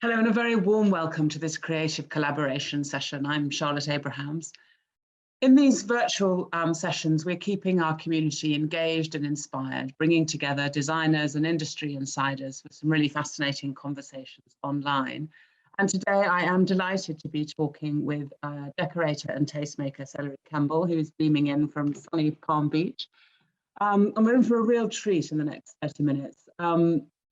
Hello and a very warm welcome to this creative collaboration session. I'm Charlotte Abrahams. In these virtual sessions, we're keeping our community engaged and inspired, bringing together designers and industry insiders for some really fascinating conversations online. And today I am delighted to be talking with decorator and tastemaker Celery Campbell, who's beaming in from sunny Palm Beach. And we're in for a real treat in the next 30 minutes.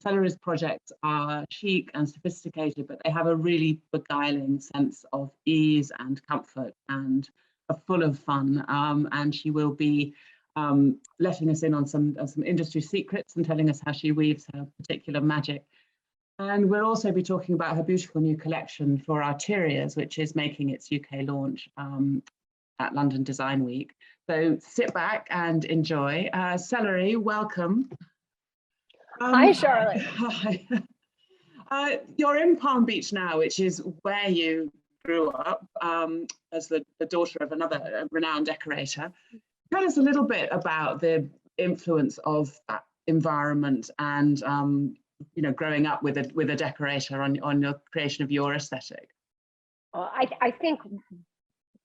Celery's projects are chic and sophisticated, but they have a really beguiling sense of ease and comfort and are full of fun. And she will be letting us in on some industry secrets and telling us how she weaves her particular magic. And we'll also be talking about her beautiful new collection for Arterias, which is making its UK launch at London Design Week. So sit back and enjoy. Celery, welcome. Hi, Charlotte. Hi. You're in Palm Beach now, which is where you grew up as the daughter of another renowned decorator. Tell us a little bit about the influence of that environment and growing up with a decorator on your creation of your aesthetic. I think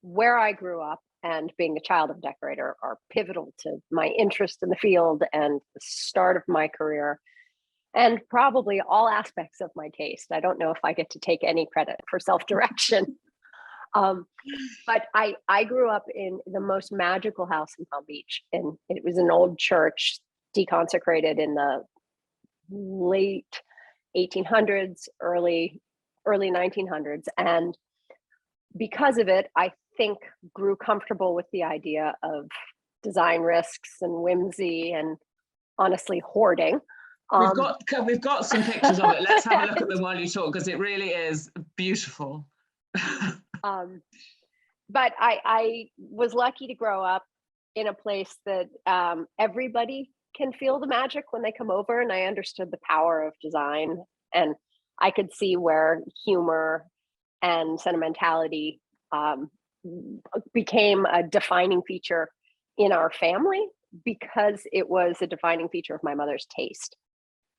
where I grew up and being a child of a decorator are pivotal to my interest in the field and the start of my career, and probably all aspects of my taste. I don't know if I get to take any credit for self-direction. But I grew up in the most magical house in Palm Beach, and it was an old church deconsecrated in the late 1800s, early 1900s. And because of it, I think grew comfortable with the idea of design risks and whimsy and honestly hoarding. We've got some pictures of it. Let's have a look at them while you talk, because it really is beautiful. But I was lucky to grow up in a place that everybody can feel the magic when they come over, and I understood the power of design, and I could see where humor and sentimentality became a defining feature in our family because it was a defining feature of my mother's taste.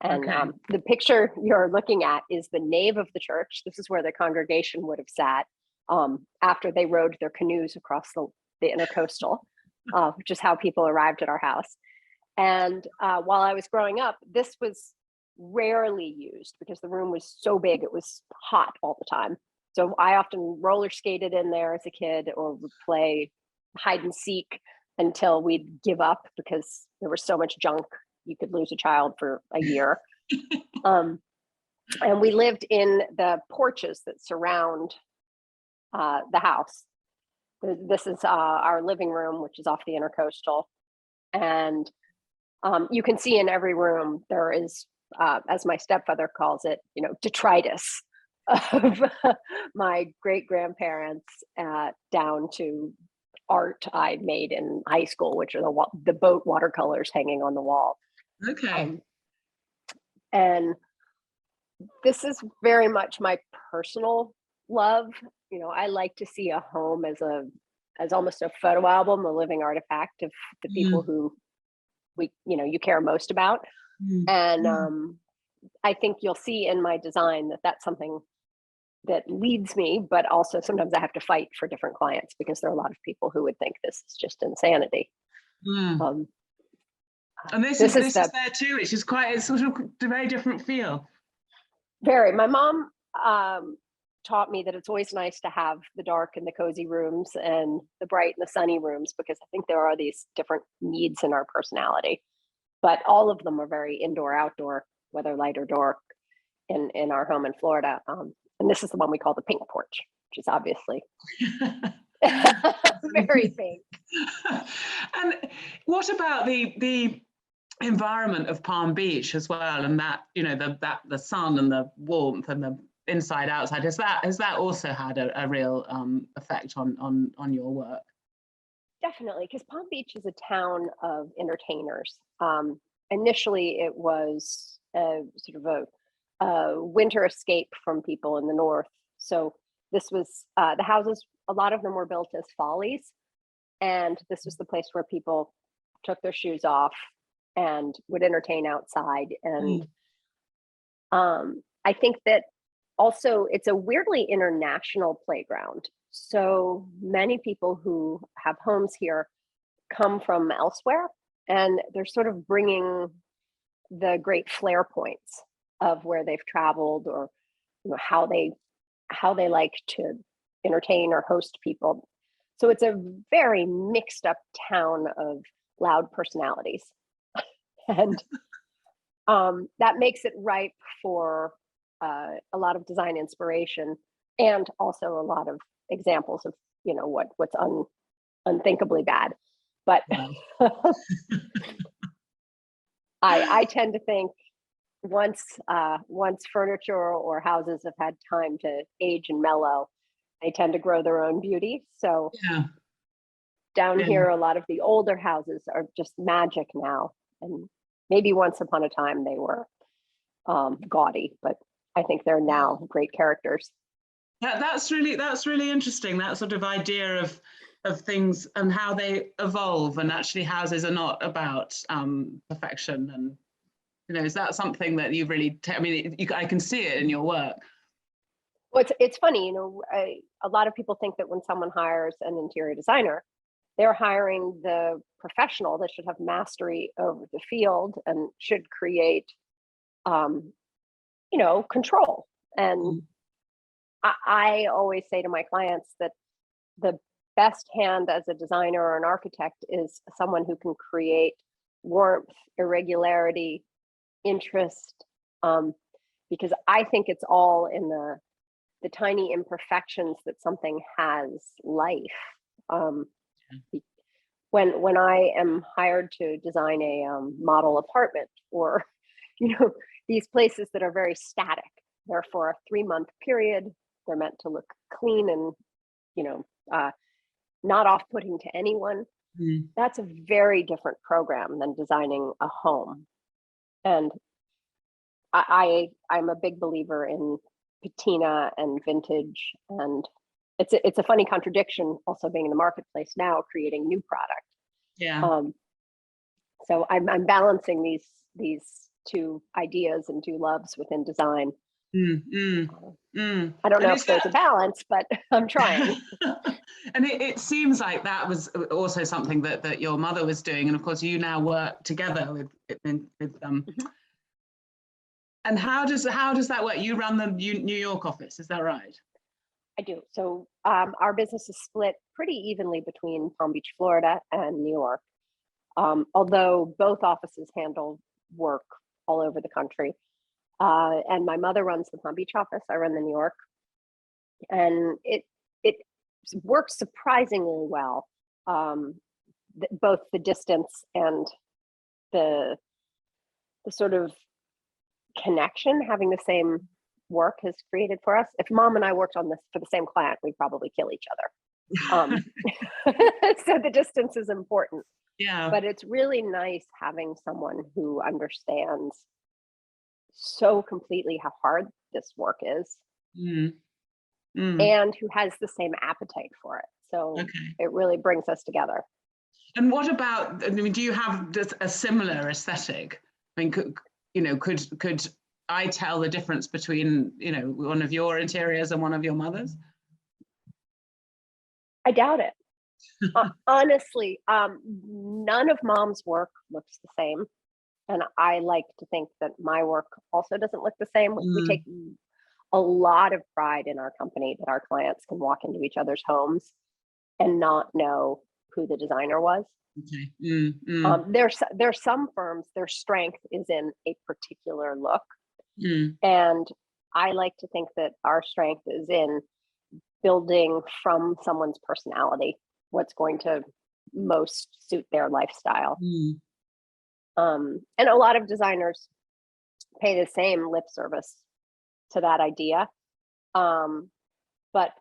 And okay. The picture you're looking at is the nave of the church. This is where the congregation would have sat after they rowed their canoes across the intercoastal, which is how people arrived at our house. And while I was growing up, this was rarely used because the room was so big, it was hot all the time. So I often roller skated in there as a kid or would play hide and seek until we'd give up because there was so much junk. You could lose a child for a year. And we lived in the porches that surround the house. This is our living room, which is off the intercoastal. And you can see in every room there is, as my stepfather calls it, detritus of my great-grandparents down to art I made in high school, which are the boat watercolors hanging on the wall. Okay. And this is very much my personal love. I like to see a home as almost a photo album, a living artifact of the people who you care most about. And I think you'll see in my design that that's something that leads me, but also sometimes I have to fight for different clients because there are a lot of people who would think this is just insanity. And this is there too, which is it's sort of a very different feel. Very. My mom taught me that it's always nice to have the dark and the cozy rooms and the bright and the sunny rooms, because I think there are these different needs in our personality, but all of them are very indoor, outdoor, whether light or dark in our home in Florida. And this is the one we call the pink porch, which is obviously very pink. And what about the environment of Palm Beach as well, and that the sun and the warmth and the inside outside, has that also had a real effect on your work? Definitely, because Palm Beach is a town of entertainers. Initially, it was sort of a winter escape from people in the north. So this was the houses. A lot of them were built as follies, and this was the place where people took their shoes off and would entertain outside. And I think that Also, it's a weirdly international playground. So many people who have homes here come from elsewhere, and they're sort of bringing the great flair points of where they've traveled, or how they like to entertain or host people. So it's a very mixed up town of loud personalities. And that makes it ripe for a lot of design inspiration, and also a lot of examples of what's unthinkably bad. But I tend to think once furniture or houses have had time to age and mellow, they tend to grow their own beauty. So Yeah. down here, a lot of the older houses are just magic now, and maybe once upon a time they were gaudy, but I think they're now great characters. That's really interesting. That sort of idea of things and how they evolve, and actually houses are not about perfection. And is that something that you really? I mean, I can see it in your work. Well, it's funny, a lot of people think that when someone hires an interior designer, they're hiring the professional that should have mastery over the field and should create, control. And I always say to my clients that the best hand as a designer or an architect is someone who can create warmth, irregularity, interest, because I think it's all in the tiny imperfections that something has life. When I am hired to design a model apartment, or these places that are very static, they're for a 3-month period. They're meant to look clean and not off-putting to anyone. That's a very different program than designing a home. And I'm a big believer in patina and vintage, and it's a funny contradiction also being in the marketplace now, creating new product. Yeah. So I'm balancing these two ideas and two loves within design. I don't know if there's a balance, but I'm trying. And it seems like that was also something that your mother was doing, and of course you now work together with them. And how does that work? You run the New York office, is that right? I do. So our business is split pretty evenly between Palm Beach, Florida, and New York. Although both offices handle work all over the country. And my mother runs the Palm Beach office. I run the New York. And it works surprisingly well. Both the distance and the sort of connection having the same work has created for us. If mom and I worked on this for the same client, we'd probably kill each other. So the distance is important. Yeah. But it's really nice having someone who understands so completely how hard this work is, and who has the same appetite for it. So it really brings us together. And what about, do you have a similar aesthetic? I mean, could I tell the difference between, one of your interiors and one of your mother's? I doubt it. Honestly, none of mom's work looks the same. And I like to think that my work also doesn't look the same. We take a lot of pride in our company that our clients can walk into each other's homes and not know who the designer was. There's some firms, their strength is in a particular look. And I like to think that our strength is in building from someone's personality what's going to most suit their lifestyle. And a lot of designers pay the same lip service to that idea. But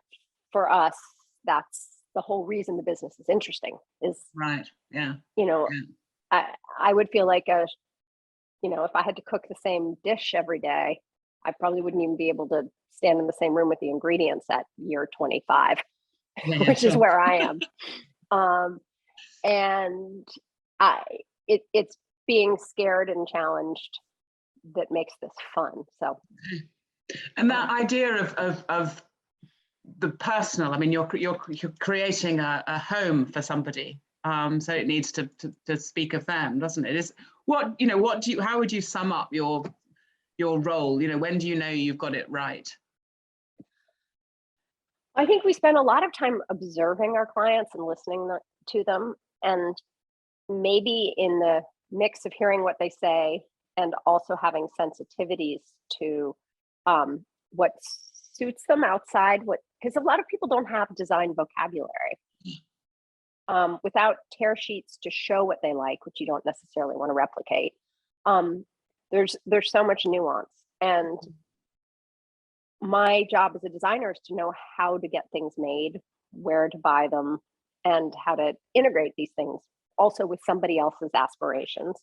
for us, that's the whole reason the business is interesting, is right. Yeah. I would feel like if I had to cook the same dish every day, I probably wouldn't even be able to stand in the same room with the ingredients at year 25, which is where I am. And it's being scared and challenged that makes this fun. So And that idea of the personal, I mean, you're creating a home for somebody, so it needs to speak of them, doesn't it? Is what, you know, how would you sum up your role? You know, when do you know you've got it right? I think we spend a lot of time observing our clients and listening to them, and maybe in the mix of hearing what they say and also having sensitivities to what suits them outside, because a lot of people don't have design vocabulary. Without tear sheets to show what they like, which you don't necessarily want to replicate, there's so much nuance. And my job as a designer is to know how to get things made, where to buy them, and how to integrate these things also with somebody else's aspirations.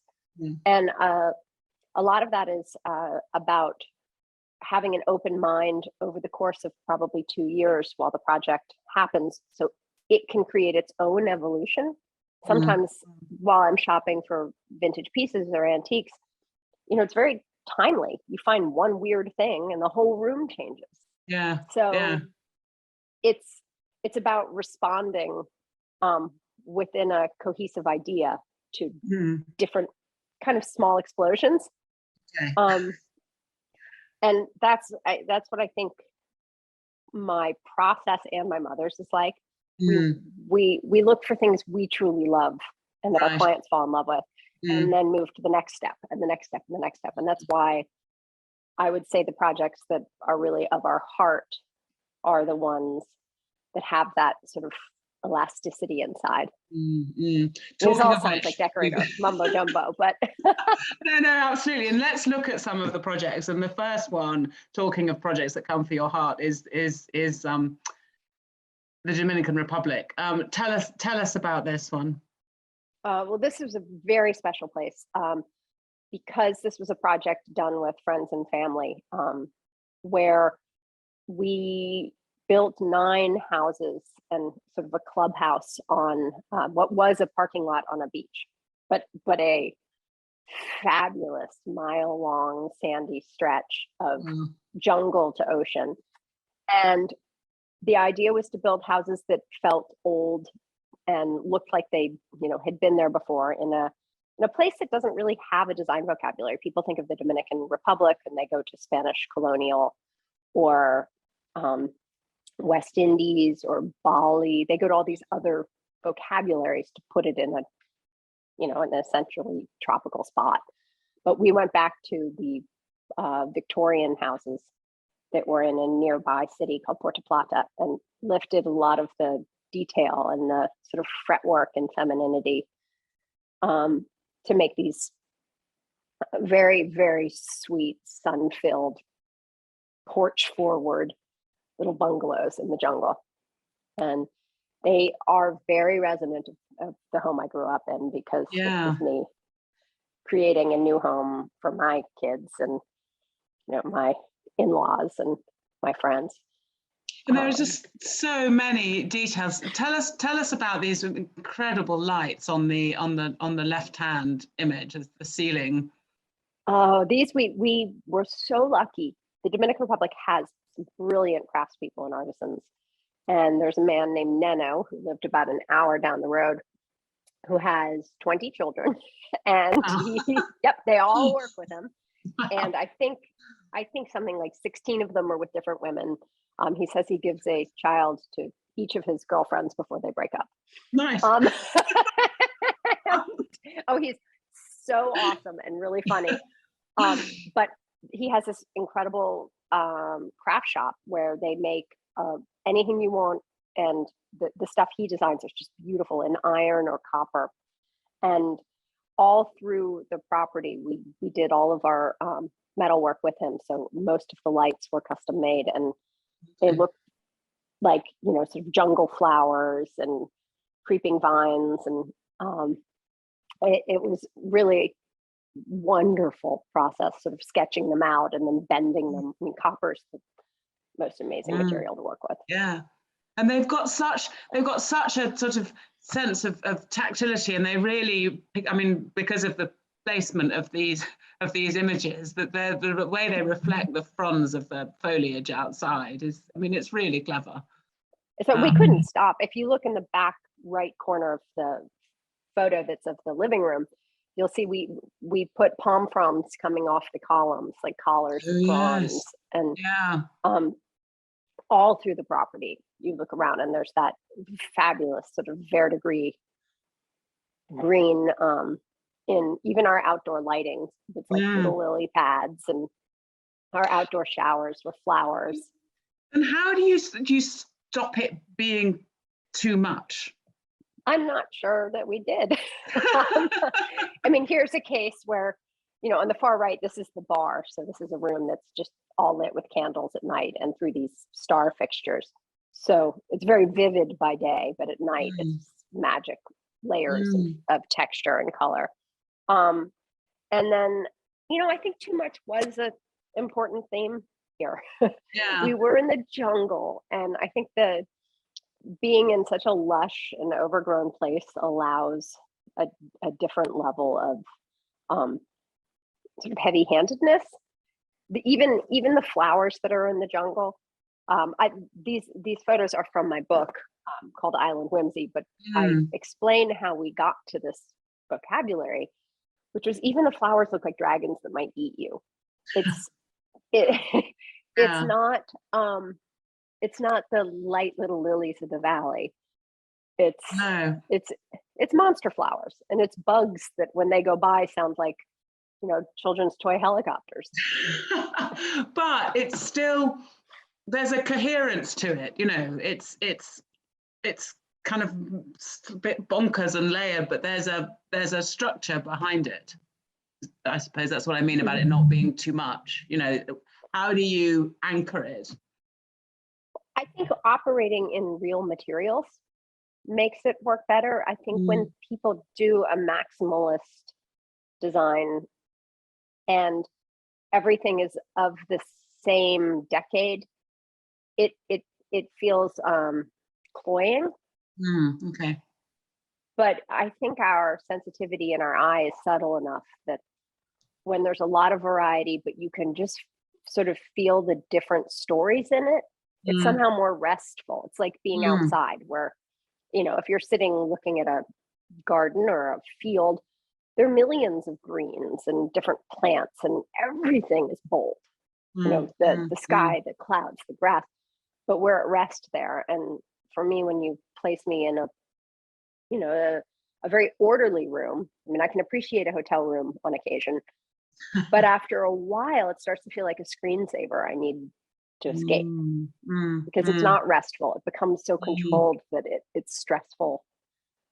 And a lot of that is about having an open mind over the course of probably 2 years while the project happens, so it can create its own evolution. Sometimes while I'm shopping for vintage pieces or antiques, you know, it's very timely. You find one weird thing and the whole room changes. Yeah. So yeah. it's about responding within a cohesive idea to different kind of small explosions. Okay. And that's what I think my process and my mother's is like. We look for things we truly love and that our clients fall in love with, and then move to the next step and the next step and the next step. And that's why I would say the projects that are really of our heart are the ones that have that sort of elasticity inside. This all sounds like Decorator mumbo jumbo, but no, absolutely. And let's look at some of the projects. And the first one, talking of projects that come for your heart, is the Dominican Republic. Tell us about this one. Well, this was a very special place because this was a project done with friends and family, where we built 9 houses and sort of a clubhouse on what was a parking lot on a beach, but a fabulous mile-long sandy stretch of jungle to ocean. And the idea was to build houses that felt old and looked like they, you know, had been there before in a place that doesn't really have a design vocabulary. People think of the Dominican Republic and they go to Spanish colonial or West Indies or Bali. They go to all these other vocabularies to put it in a, you know, an essentially tropical spot. But we went back to the Victorian houses that were in a nearby city called Puerto Plata and lifted a lot of the detail and the sort of fretwork and femininity to make these very, very sweet, sun-filled, porch-forward little bungalows in the jungle. And they are very resonant of the home I grew up in, because this was me creating a new home for my kids and, you know, my in-laws and my friends. And there are just so many details. Tell us about these incredible lights on the left-hand image of the ceiling. Oh, these we were so lucky. The Dominican Republic has some brilliant craftspeople and artisans. And there's a man named Neno who lived about an hour down the road, who has 20 children, and they all work with him. And I think something like 16 of them are with different women. He says he gives a child to each of his girlfriends before they break up. Nice. Oh, he's so awesome and really funny. But he has this incredible craft shop where they make anything you want, and the stuff he designs is just beautiful in iron or copper. And all through the property, we did all of our metal work with him. So most of the lights were custom made, and they looked like, you know, sort of jungle flowers and creeping vines. And it was really wonderful process, sort of sketching them out and then bending them. I mean, copper's the most amazing material to work with. Yeah. And they've got such a sort of sense of tactility, and they really, I mean, because of the placement of these images, that the way they reflect the fronds of the foliage outside is, I mean, it's really clever. So we couldn't stop. If you look in the back right corner of the photo that's of the living room, you'll see we put palm fronds coming off the columns, like collars of fronds, and all through the property. You look around and there's that fabulous sort of verdigris green in even our outdoor lighting. It's like little lily pads, and our outdoor showers with flowers. And how do you stop it being too much? I'm not sure that we did. I mean, here's a case where, you know, on the far right, this is the bar. So this is a room that's just all lit with candles at night and through these star fixtures. So it's very vivid by day, but at night it's magic layers of texture and color. And then, you know, I think too much was an important theme here. We were in the jungle, and I think the being in such a lush and overgrown place allows a different level of sort of heavy-handedness. Even the flowers that are in the jungle. These photos are from my book called Island Whimsy, but I explain how we got to this vocabulary, which was even the flowers look like dragons that might eat you. It's not the light little lilies of the valley. It's monster flowers, and it's bugs that when they go by sound like, you know, children's toy helicopters. But it's still, there's a coherence to it, you know. It's kind of a bit bonkers and layered, but there's a structure behind it. I suppose that's what I mean about it not being too much. You know, how do you anchor it? I think operating in real materials makes it work better. I think when people do a maximalist design and everything is of the same decade, it feels cloying. Okay. But I think our sensitivity in our eye is subtle enough that when there's a lot of variety, but you can just sort of feel the different stories in it, it's somehow more restful. It's like being outside, where, you know, if you're sitting looking at a garden or a field, there are millions of greens and different plants, and everything is bold. You know, the sky, the clouds, the grass, but we're at rest there. And for me, when you place me in a very orderly room, I mean, I can appreciate a hotel room on occasion, but after a while, it starts to feel like a screensaver. I need to escape because it's not restful. It becomes so controlled that it's stressful.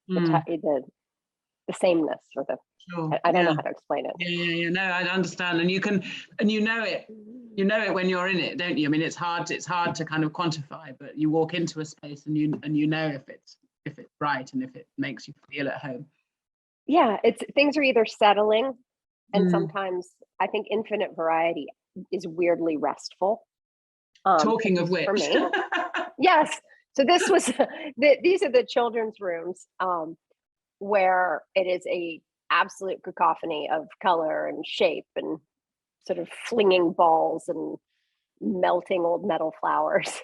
The sameness, or the I don't know how to explain it. No, I understand. And you know it when you're in it, don't you? I mean, it's hard to kind of quantify, but you walk into a space and you know if it's right and if it makes you feel at home. Yeah, things are either settling, and sometimes I think infinite variety is weirdly restful. Talking of which, for me, yes. So this was these are the children's rooms, where it is a absolute cacophony of color and shape and sort of flinging balls and melting old metal flowers.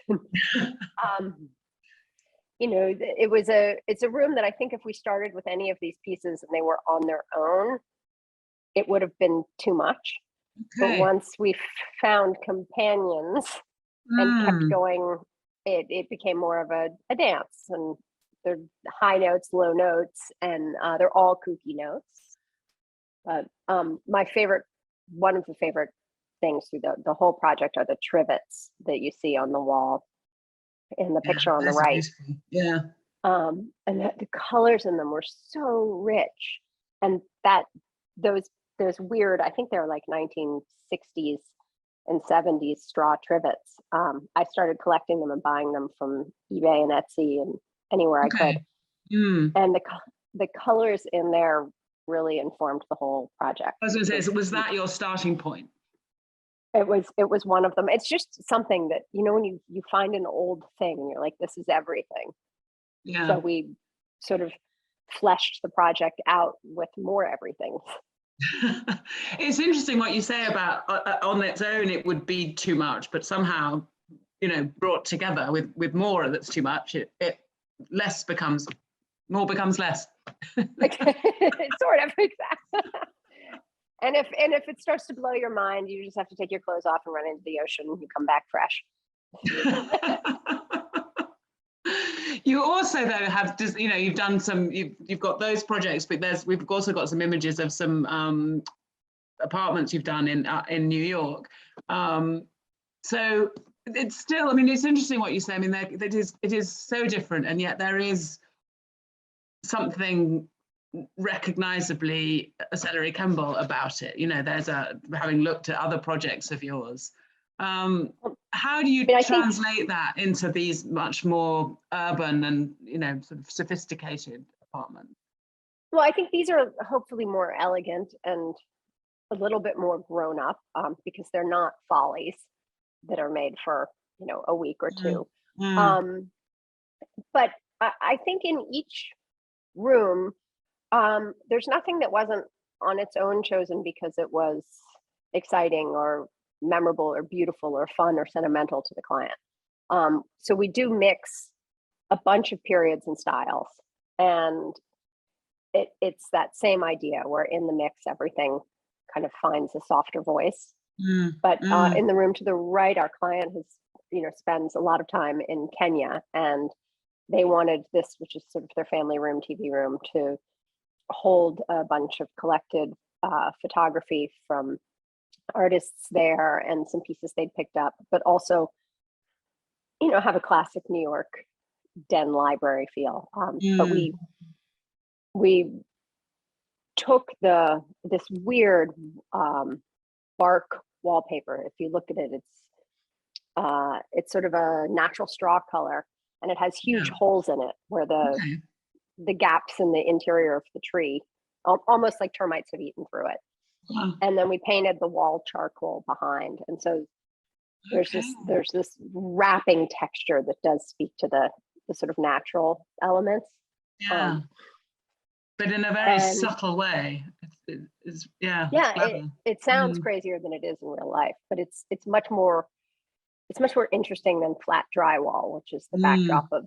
You know, it's a room that I think if we started with any of these pieces and they were on their own, it would have been too much. But once we found companions and kept going, it became more of a dance, and they're high notes, low notes, and they're all kooky notes. But one of the favorite things through the whole project are the trivets that you see on the wall in the picture on the right. Beautiful. And the colors in them were so rich, and those weird, I think they're like 1960s and 70s straw trivets. I started collecting them and buying them from eBay and Etsy and anywhere I could. And the colors in there really informed the whole project. I was going to say, was that your starting point? It was one of them. It's just something that, you know, when you find an old thing and you're like, this is everything. So we sort of fleshed the project out with more everything. It's interesting what you say about on its own it would be too much, but somehow, you know, brought together with more that's too much, it less becomes more becomes less. Sort of, exactly. And if it starts to blow your mind, you just have to take your clothes off and run into the ocean and you come back fresh. You also though have just, you know, you've done some, you've got those projects, but we've also got some images of some apartments you've done in New York. So it's still, I mean, it's interesting what you say. I mean, it is so different, and yet there is something recognizably Celery Kemble about it. You know, having looked at other projects of yours. How do you translate that into these much more urban and, you know, sort of sophisticated apartments? Well, I think these are hopefully more elegant and a little bit more grown up, because they're not follies that are made for, you know, a week or two. But I think in each room, there's nothing that wasn't on its own chosen because it was exciting or memorable or beautiful or fun or sentimental to the client. So we do mix a bunch of periods and styles, and it's that same idea where in the mix everything kind of finds a softer voice. But in the room to the right, our client has, you know, spends a lot of time in Kenya, and they wanted this, which is sort of their family room, TV room, to hold a bunch of collected photography from artists there and some pieces they'd picked up, but also, you know, have a classic New York den library feel. But we took this weird bark wallpaper. If you look at it, it's sort of a natural straw color, and it has huge holes in it where the gaps in the interior of the tree, almost like termites have eaten through it. And then we painted the wall charcoal behind, and so there's this wrapping texture that does speak to the sort of natural elements. But in a very subtle way. It sounds crazier than it is in real life, but it's much more interesting than flat drywall, which is the backdrop of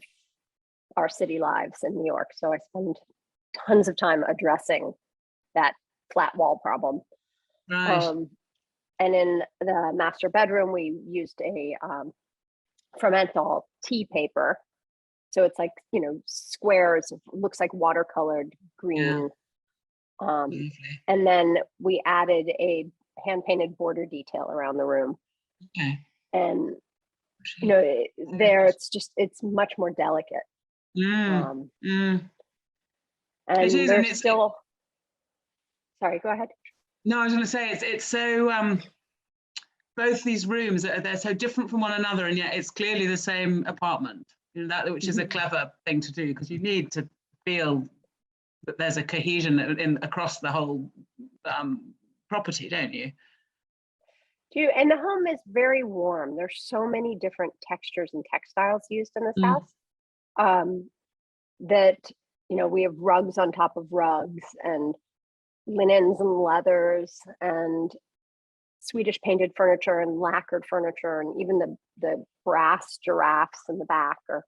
our city lives in New York. So I spend tons of time addressing that flat wall problem. And in the master bedroom, we used a Fremantle tea paper. So it's like, you know, squares, looks like watercolored green. And then we added a hand-painted border detail around the room. And, you know, it's much more delicate. And there's still, sorry, go ahead. No, I was going to say it's so both these rooms they're so different from one another, and yet it's clearly the same apartment. You know, that which is a clever thing to do, because you need to feel that there's a cohesion across the whole property, don't you? And the home is very warm. There's so many different textures and textiles used in this house, that, you know, we have rugs on top of rugs and linens and leathers and Swedish painted furniture and lacquered furniture, and even the brass giraffes in the back are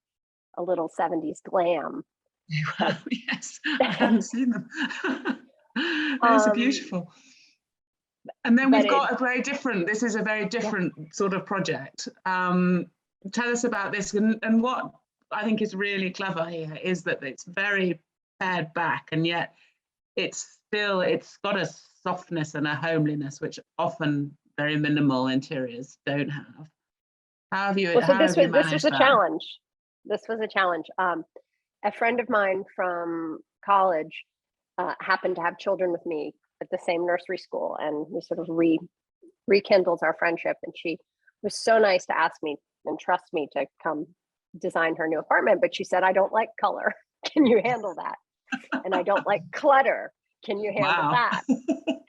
a little 70s glam. Yes, I haven't seen them. Those are beautiful. And then we've got this is a very different sort of project. Tell us about this, and what I think is really clever here is that it's very pared back, and yet it's got a softness and a homeliness which often very minimal interiors don't have. How have you managed that? This was a challenge. This was a challenge. A friend of mine from college happened to have children with me at the same nursery school, and we sort of rekindled our friendship, and she was so nice to ask me and trust me to come design her new apartment. But she said, I don't like color. Can you handle that? And I don't like clutter. Can you handle that?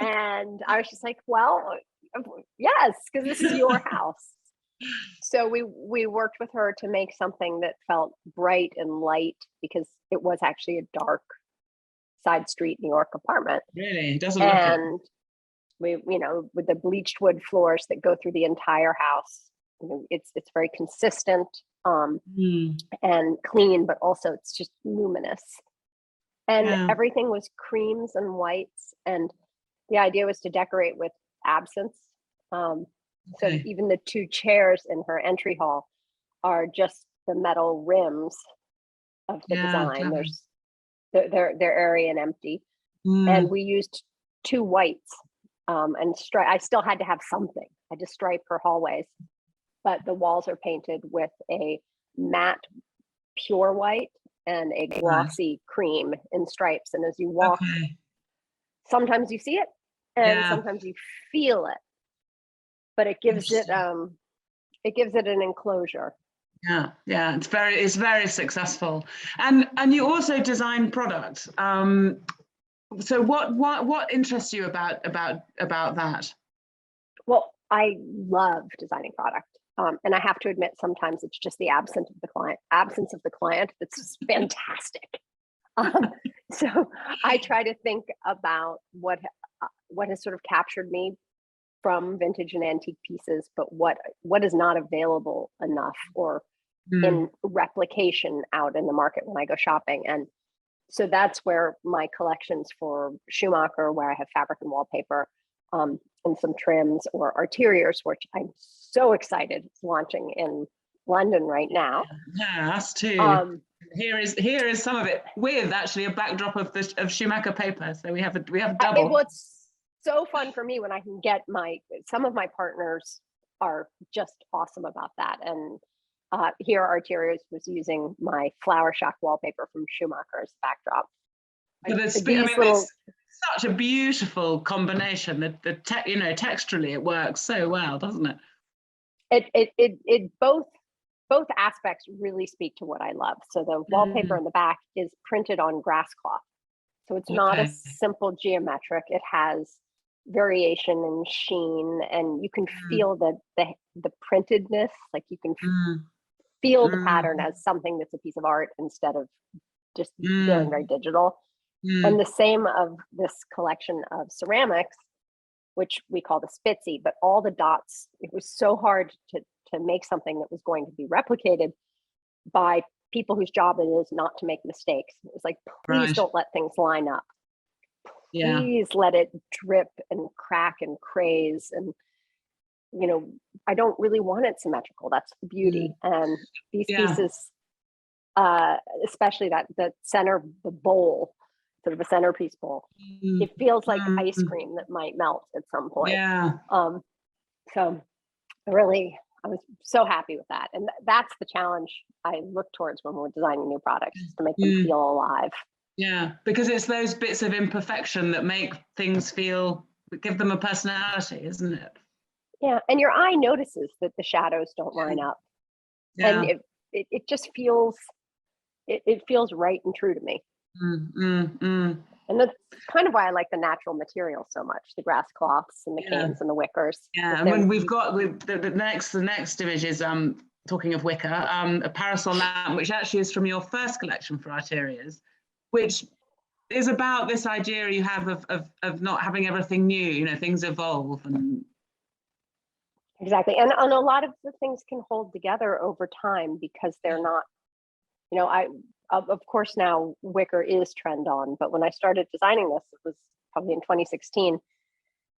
And I was just like, well, yes, because this is your house. So we worked with her to make something that felt bright and light, because it was actually a dark side street New York apartment. Really? It doesn't look it. And we, with the bleached wood floors that go through the entire house, it's very consistent and clean, but also it's just luminous. And everything was creams and whites. And the idea was to decorate with absence. So even the 2 chairs in her entry hall are just the metal rims of the design. Clever. They're airy and empty. And we used 2 whites and stripe. I still had to have something. I just stripe her hallways, but the walls are painted with a matte pure white and a glossy cream in stripes. And as you walk, sometimes you see it and sometimes you feel it, but it gives it an enclosure. Yeah, it's very successful. And you also design product. So what interests you about that? Well, I love designing product. And I have to admit, sometimes it's just the absence of the client that's just fantastic. So I try to think about what has sort of captured me from vintage and antique pieces, but what is not available enough or in replication out in the market when I go shopping. And so that's where my collections for Schumacher, where I have fabric and wallpaper, and some trims, or Arteriors, which I'm so excited it's launching in London right now. Yeah, us too. Here is some of it with actually a backdrop of Schumacher paper. So we have double. Well, it's so fun for me when I can get some of my partners are just awesome about that. And here Arteriors was using my flower shock wallpaper from Schumacher's backdrop. It's such a beautiful combination. Texturally it works so well, doesn't it? It both aspects really speak to what I love. So the wallpaper in the back is printed on grass cloth. So it's not a simple geometric. It has variation and sheen, and you can feel the printedness. Like you can feel the pattern as something that's a piece of art instead of just feeling very digital. And the same of this collection of ceramics, which we call the Spitzy, but all the dots, it was so hard to make something that was going to be replicated by people whose job it is not to make mistakes. It was like, please don't let things line up. Please let it drip and crack and craze. And, I don't really want it symmetrical. That's the beauty. And these pieces, especially the center, the bowl, sort of a centerpiece bowl, it feels like ice cream that might melt at some point. So I was so happy with that. And that's the challenge I look towards when we're designing new products, is to make them feel alive. Yeah, because it's those bits of imperfection that make things give them a personality, isn't it? Yeah, and your eye notices that the shadows don't line up. And it just feels, it feels right and true to me. And that's kind of why I like the natural material so much, the grass cloths and the cans and the wickers. Yeah, and when the next image is talking of wicker, a parasol lamp, which actually is from your first collection for Arteriors, which is about this idea you have of not having everything new. Things evolve. And exactly, and a lot of the things can hold together over time because they're not, of course now wicker is trend on, but when I started designing this, it was probably in 2016.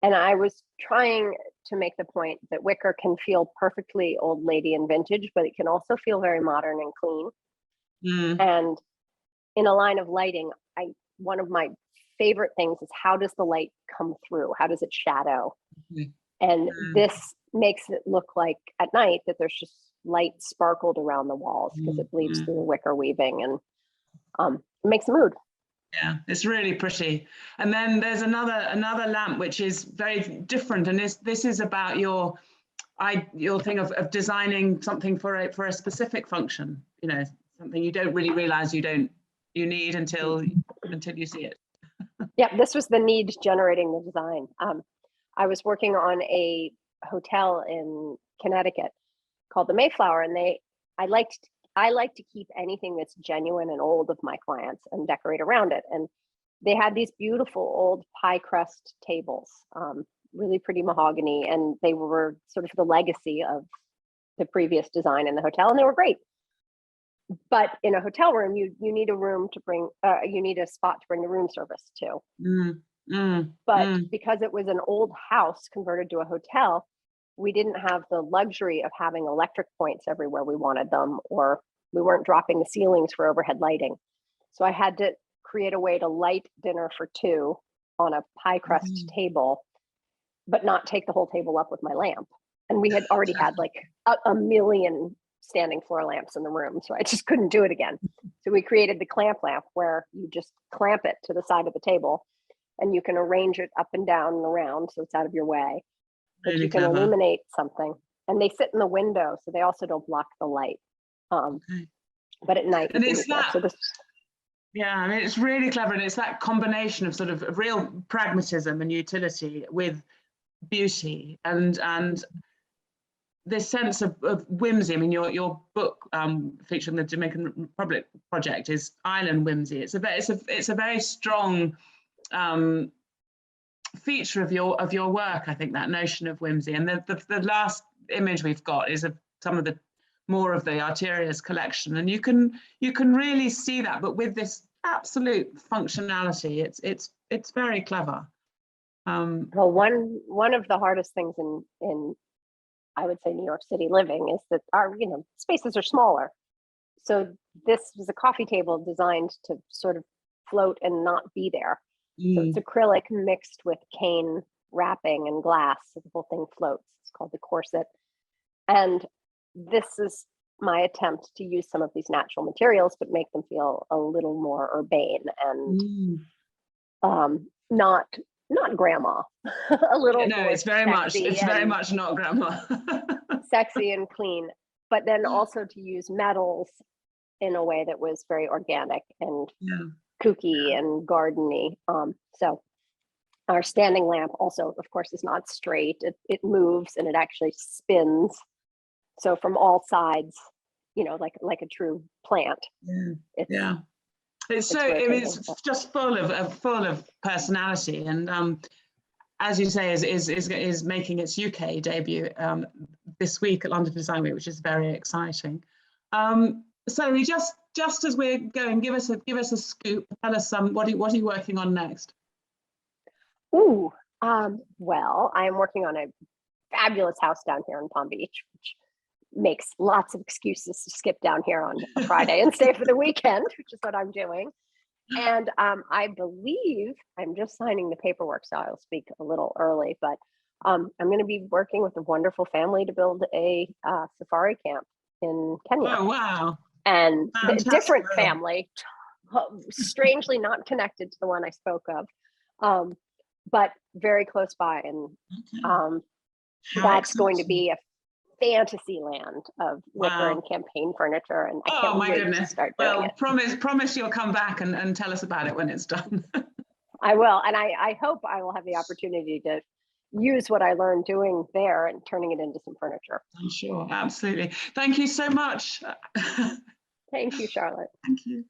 And I was trying to make the point that wicker can feel perfectly old lady and vintage, but it can also feel very modern and clean. And in a line of lighting, one of my favorite things is, how does the light come through? How does it shadow? And this makes it look like at night that there's just light sparkled around the walls because it bleeds through the wicker weaving, and it makes a mood. Yeah, it's really pretty. And then there's another lamp which is very different, and this is about your thing of designing something for a specific function. Something you don't really realize you need until you see it. Yeah, this was the need generating the design. I was working on a hotel in Connecticut called the Mayflower, and I like to keep anything that's genuine and old of my clients and decorate around it. And they had these beautiful old pie crust tables, really pretty mahogany, and they were sort of the legacy of the previous design in the hotel, and they were great. But in a hotel room, you need a room to bring, you need a spot to bring the room service to. But because it was an old house converted to a hotel, we didn't have the luxury of having electric points everywhere we wanted them, or we weren't dropping the ceilings for overhead lighting. So I had to create a way to light dinner for two on a pie crust table, but not take the whole table up with my lamp. And we had already had like a million standing floor lamps in the room, so I just couldn't do it again. So we created the clamp lamp, where you just clamp it to the side of the table and you can arrange it up and down and around so it's out of your way. But Really you can clever. illuminate something, and they sit in the window, so they also don't block the light. But at night, and you can it's use that. So this, yeah, I mean, it's really clever, and it's that combination of sort of real pragmatism and utility with beauty and this sense of whimsy. I mean, your book featuring the Dominican Republic project is Island Whimsy. It's a very strong feature of your work, I think, that notion of whimsy. And the last image we've got is of some of the more of the Arterias collection, and you can really see that, but with this absolute functionality. It's very clever. well, one of the hardest things in I would say New York City living is that our spaces are smaller. So this was a coffee table designed to sort of float and not be there. So it's acrylic mixed with cane wrapping and glass, so the whole thing floats. It's called the corset. And this is my attempt to use some of these natural materials, but make them feel a little more urbane and not grandma. A little no, more it's very much not grandma. sexy and clean, but then also to use metals in a way that was very organic and kooky and gardeny. So our standing lamp also, of course, is not straight. It moves and it actually spins. So from all sides, like a true plant. It's just full of personality, and as you say, is making its UK debut this week at London Design Week, which is very exciting. So we just as we're going, give us a scoop. Tell us what are you working on next? Well, I am working on a fabulous house down here in Palm Beach, which makes lots of excuses to skip down here on a Friday and stay for the weekend, which is what I'm doing. And I believe I'm just signing the paperwork, so I'll speak a little early, but I'm going to be working with a wonderful family to build a safari camp in Kenya. Oh, wow. And a different family, strangely not connected to the one I spoke of, but very close by. And that's going to be a fantasy land of wicker and campaign furniture, and I can't wait to start doing it. Promise you'll come back and tell us about it when it's done. I will, and I hope I will have the opportunity to use what I learned doing there and turning it into some furniture. I'm sure, absolutely. Thank you so much. Thank you, Charlotte. Thank you.